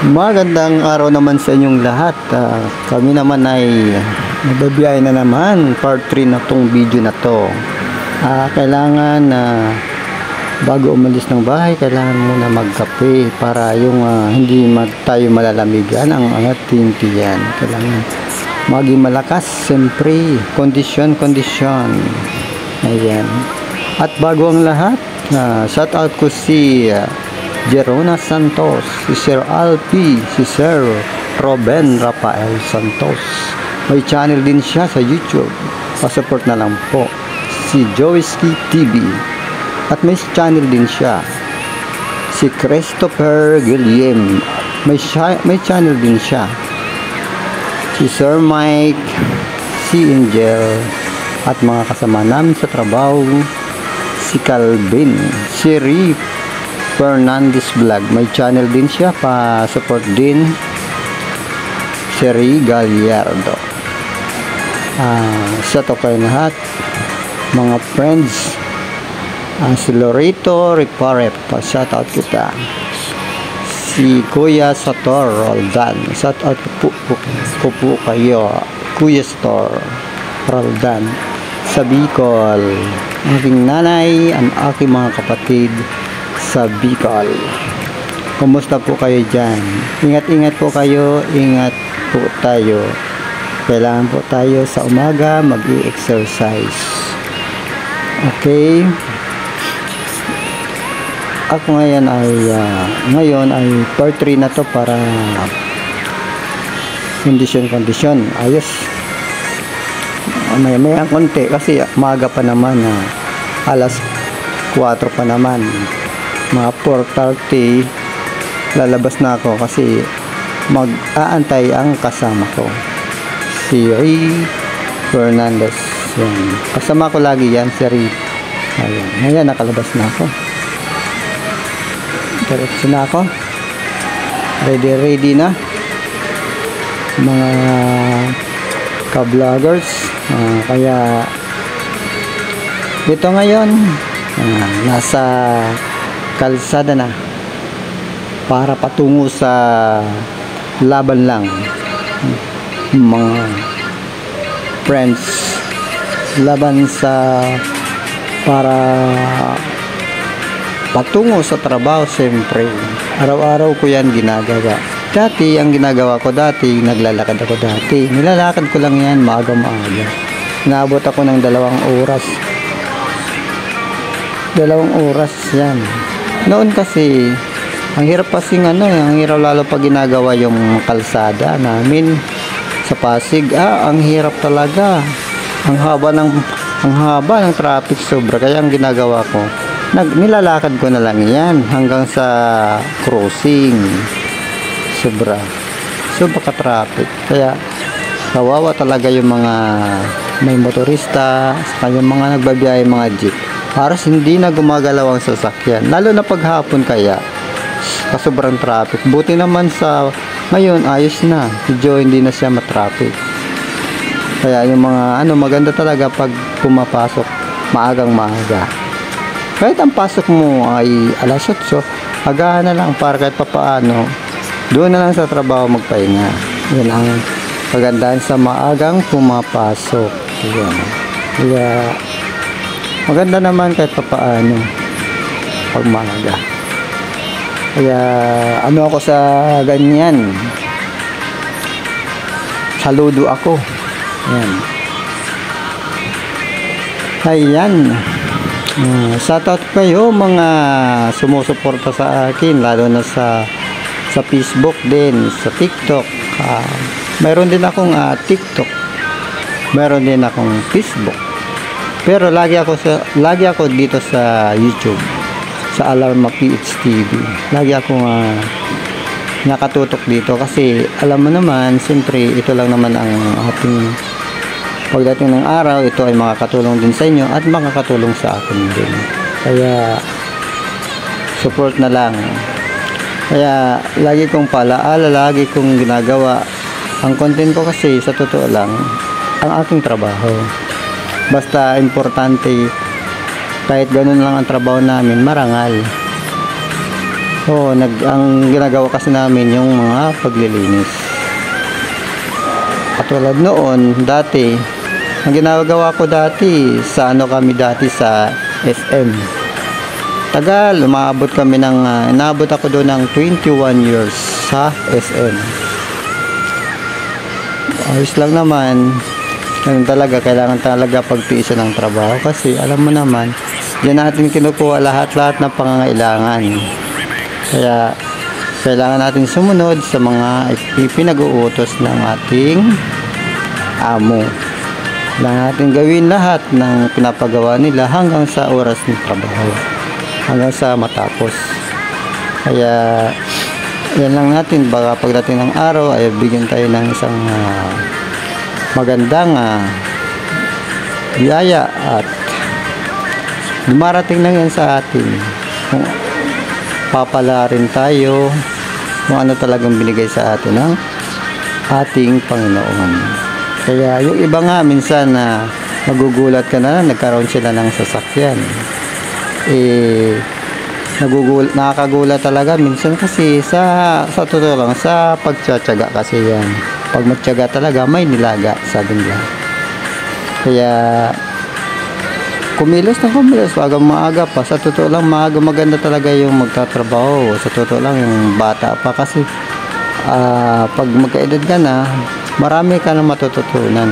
Magandang araw naman sa inyong lahat. Kami naman ay nagbabiyahe na naman. Part 3 na tong video na to. Kailangan bago umalis ng bahay, kailangan muna magkape para yung hindi tayo malalamigan ang ating tiyan. Kailangan maging malakas, siyempre. Kondisyon. Ayan. At bago ang lahat, shout out ko si Jerona Santos, si Sir Alpi, si Sir Robin Rafael Santos. May channel din siya sa YouTube. Pa-support na lang po. Si Joeyski TV. At may channel din siya. Si Christopher Guillem. May channel din siya. Si Sir Mike, si Angel, at mga kasama namin sa trabaho, si Calvin, si Rick Fernandez Vlog. May channel din siya, pa-support din. Si Ray Gallardo. Sa to kayo lahat, mga friends. Si Lorito Riparep, shout out kita. Si Kuya Sator Roldan, shout out po kayo, Kuya Sator Roldan. Sa Bicol, aking nanay, ang aking mga kapatid sa Bicol. Kumusta po kayo dyan? Ingat po kayo, ingat po tayo. Kailangan po tayo sa umaga mag-i-exercise. Okay? Ako ngayon ay part 3 na to para kondisyon. Ayos. May ang konti kasi maaga pa naman, alas 4 pa naman. Mga 4:30 lalabas na ako kasi mag-aantay ang kasama ko, si Ray Fernandez. Yan. Kasama ko lagi yan, si Ray. Ayan, nakalabas na ako. Diretso na ako. Ready na mga ka-vloggers. Kaya dito ngayon nasa kalsada na para patungo sa laban lang, mga friends. Laban para patungo sa trabaho. Siyempre araw-araw ko yan ginagawa. Dati naglalakad ako dati. Nilalakad ko lang yan maaga. Naabot ako ng 2 oras. 2 oras yan. Noon kasi ang hirap ang hirap lalo pag ginagawa yung kalsada namin sa Pasig. Ang hirap talaga. Ang haba ng traffic sobra. Kaya ang ginagawa ko, nilalakad ko na lang yan hanggang sa crossing. Sobra ka-traffic. Kaya kawawa talaga yung mga may motorista, saka yung mga nagbabiyahe, mga jeep. Para hindi na gumagalaw ang sasakyan. Lalo na paghapon kaya sobrang traffic. Buti naman sa ngayon ayos na. Medyo hindi na siya matraffic. Kaya yung mga maganda talaga pag pumapasok maaga. Kahit ang pasok mo ay alas 8, agahan na lang para kahit papaano doon na lang sa trabaho magpahinga. Yan ang kagandahan sa maagang pumapasok. Yan. Kaya maganda naman kahit papaano pag maaga. Kaya ako sa ganyan. Saludo ako. Ayan. Shoutout kayo mga sumusuporta sa akin, lalo na sa Facebook din, sa TikTok. Mayroon din akong TikTok. Mayroon din akong Facebook. Pero lagi ako dito sa YouTube, sa Alarma PH TV. Lagi akong nakatutok dito kasi alam mo naman, siyempre ito lang naman ang ating pagdating ng araw. Ito ay makakatulong din sa inyo at makakatulong sa akin din. Kaya support na lang. Kaya lagi kong paalaala, lagi kong ginagawa ang content ko kasi sa totoo lang ang aking trabaho. Basta importante, kahit ganun lang ang trabaho namin, marangal. Oo, ang ginagawa kasi namin yung mga paglilinis. Katulad noon, dati, ang ginagawa ko dati, sa ano kami dati sa SM. Tagal, umaabot kami inaabot ako doon ng 21 years sa SM. Ayos lang naman. Ganun talaga, kailangan talaga pagtiisan ng trabaho kasi alam mo naman, diyan natin kinukuha lahat-lahat ng pangangailangan. Kaya kailangan natin sumunod sa mga ipinag-uutos ng ating amo. Kailangan natin gawin lahat ng pinapagawa nila hanggang sa oras ng trabaho, hanggang sa matapos. Kaya yan lang natin, baka pagdating ng araw ay bigyan tayo ng isang magandang biyaya at dumarating lang yan sa atin kung papala rin tayo kung ano talagang binigay sa atin ng ating Panginoon. Kaya yung iba nga minsan na magugulat ka na nagkaroon sila ng sasakyan, nakakagulat talaga minsan kasi sa totoo lang, sa pagtsatsaga kasi yan. Pag magtsaga talaga may nilaga, sabi nila. Kaya kumilos na kumilos, maaga pa. Sa totoo lang, maganda talaga yung magtatrabaho. Sa totoo lang, yung bata pa kasi pag magkaedad ka na, marami ka nang matututunan.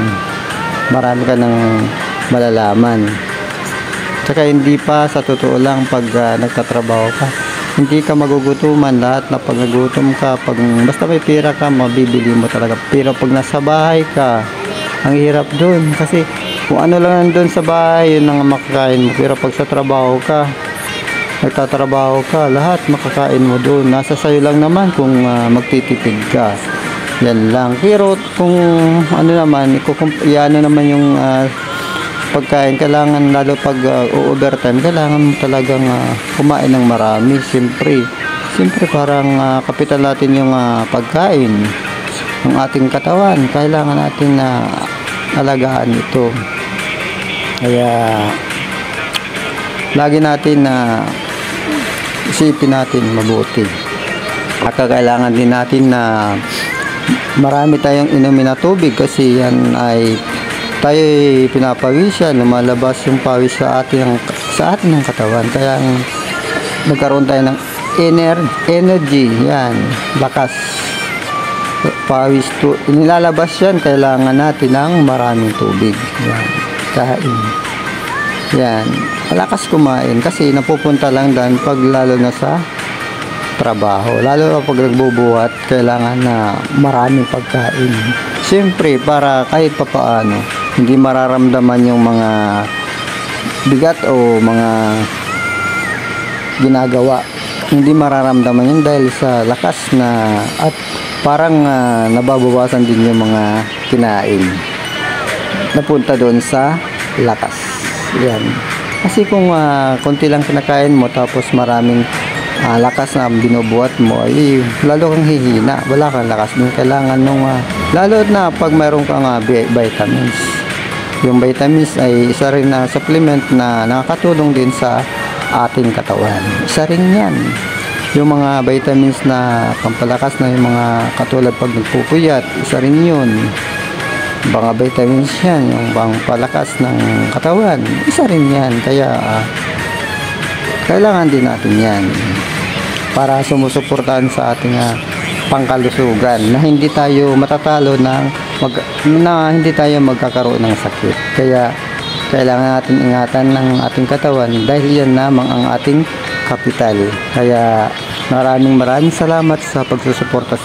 Marami ka nang malalaman. Tsaka hindi pa, sa totoo lang, pag nagtatrabaho ka, hindi ka magugutuman. Lahat na pag nagutom ka, basta may pera ka, mabibili mo talaga. Pero pag nasa bahay ka, ang hirap dun. Kasi kung ano lang nandun sa bahay, yun ang makakain mo. Pero pag sa trabaho ka, nagtatrabaho ka, lahat makakain mo dun. Nasa sayo lang naman kung magtitipid ka. Yan lang. Pero kung ano naman, iano naman yung pagkain, kailangan lalo pag overtime, kailangan mo talagang kumain ng marami. Siyempre parang kapital natin yung pagkain ng ating katawan. Kailangan natin alagaan ito. Kaya lagi natin isipin natin mabuti. At kailangan din natin na marami tayong inumin na tubig kasi yan ay tayo pinapawisan, lumalabas yung pawis sa atin ng katawan. Kaya magkaroon tayo ng energy, yan, lakas, pawis, nilalabas yan. Kailangan natin ng maraming tubig, yan, kain, yan, malakas kumain kasi napupunta lang dan pag lalo na sa trabaho, lalo na pag nagbubuhat, kailangan na maraming pagkain. Siyempre para kahit papaano hindi mararamdaman yung mga bigat o mga ginagawa, hindi mararamdaman yun dahil sa lakas na at parang nababawasan din yung mga kinain, napunta doon sa lakas. Yan, kasi kung konti lang kinakain mo tapos maraming lakas na binubuhat mo, ay lalo kang hihina, wala kang lakas din. Kailangan nung lalo na pag mayroon kang vitamins. Yung vitamins ay isa rin na supplement na nakakatulong din sa ating katawan. Isa rin yan. Yung mga vitamins na pampalakas na yung mga katulad pag nagpupuyat, isa rin yun. Mga vitamins yan, yung pampalakas ng katawan, isa rin yan. Kaya kailangan din natin yan para sumusuportahan sa ating pangkalusugan na hindi tayo matatalo na hindi tayo magkakaroon ng sakit. Kaya kailangan natin ingatan ng ating katawan dahil yan namang ang ating kapital. Kaya maraming salamat sa pagsusuporta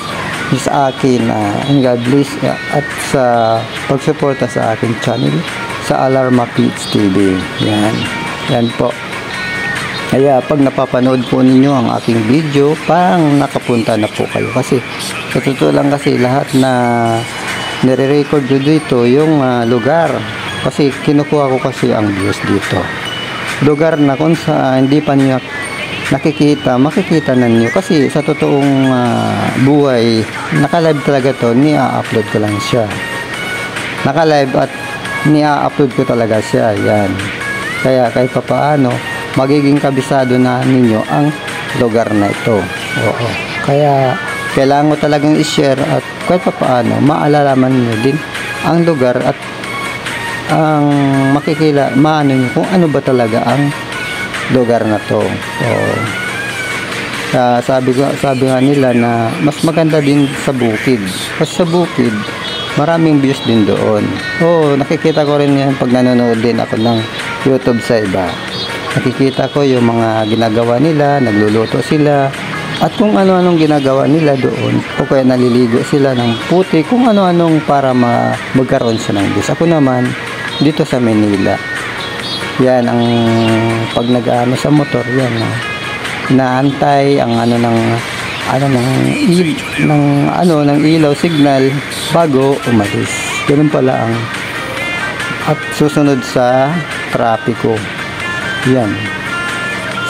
sa akin, God bless, at sa pagsuporta sa aking channel sa Alarma Pits TV. Yan po. Kaya pag napapanood po ninyo ang aking video, parang nakapunta na po kayo. Kasi sa totoo lang kasi lahat na nire-record dito yung lugar. Kasi kinukuha ko kasi ang views dito. Lugar na kung sa hindi pa niyo makikita na niyo. Kasi sa totoong buhay, naka-live talaga to, ni-upload ko lang siya. Naka-live at ni-upload ko talaga siya. Yan. Kaya kahit papaano, magiging kabisado na ninyo ang lugar na ito. Oo. Kaya kailangan mo talagang i-share at kahit pa paano, maalalaman nyo din ang lugar at ang maano nyo kung ano ba talaga ang lugar na to. So, sabi nga nila na mas maganda din sa bukid. Kasi sa bukid, maraming views din doon. Oo, nakikita ko rin yan pag nanonood din ako ng YouTube sa iba. Nakikita ko yung mga ginagawa nila, nagluluto sila, at kung ano-anong ginagawa nila doon, o kaya naliligo sila ng puti, kung ano-anong para magkaroon siya ng views. Ako naman, dito sa Manila, yan ang pag nag-ano sa motor, yan naantay ang ng ilaw signal bago umalis. Ganun pala ang at susunod sa trapiko. Yan.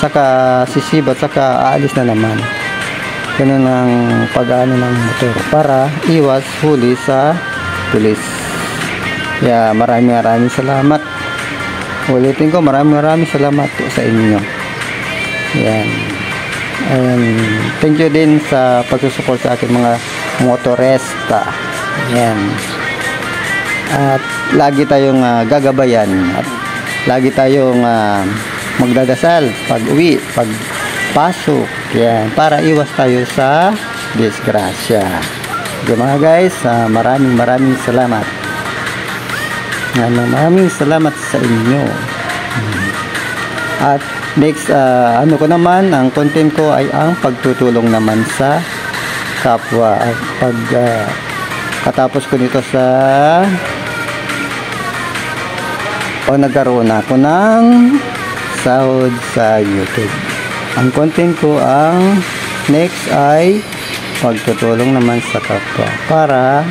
Saka sisibat, saka aalis na naman. Ganun ang pag-ano ng motor para iwas huli sa pulis. Yeah, maraming salamat. Ulitin ko, maraming salamat po sa inyo. Yan. And thank you din sa pagsusupport sa akin mga motorista. Yan. At lagi tayong gagabayan at lagi tayong magdadasal pag uwi, pag pasok. Yan. Para iwas tayo sa disgrasya. Okay mga guys, maraming salamat. Maraming salamat sa inyo. At next, ko naman, ang content ko ay ang pagtutulong naman sa kapwa. At pag katapos ko nito nagkaroon ako ng sahod sa YouTube. Ang content ko ang next ay pagtutulong naman sa kapwa para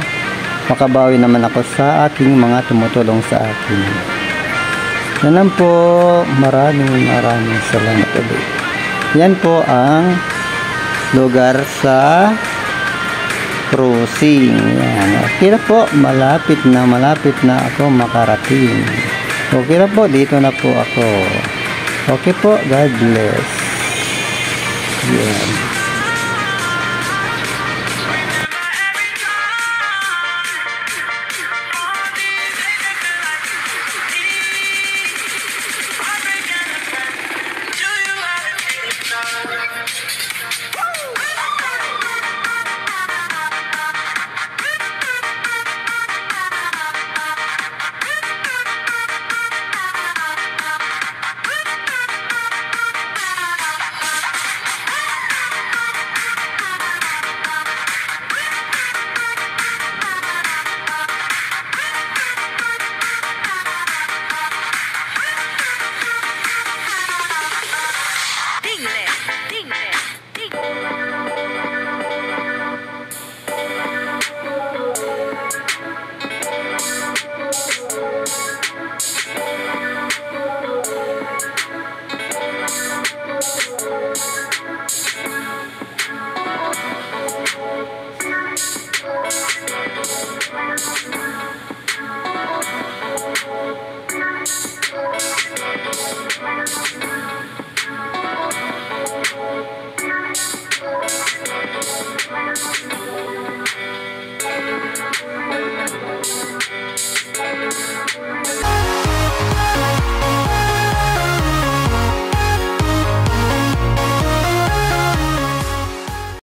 makabawi naman ako sa aking mga tumutulong sa akin. Yan lang po. Maraming salamat ulit. Yan po ang lugar sa crossing. Yan. Okay na po. Malapit na ako makarating. Okay na po. Dito na po ako. Okay po. God bless. Yan.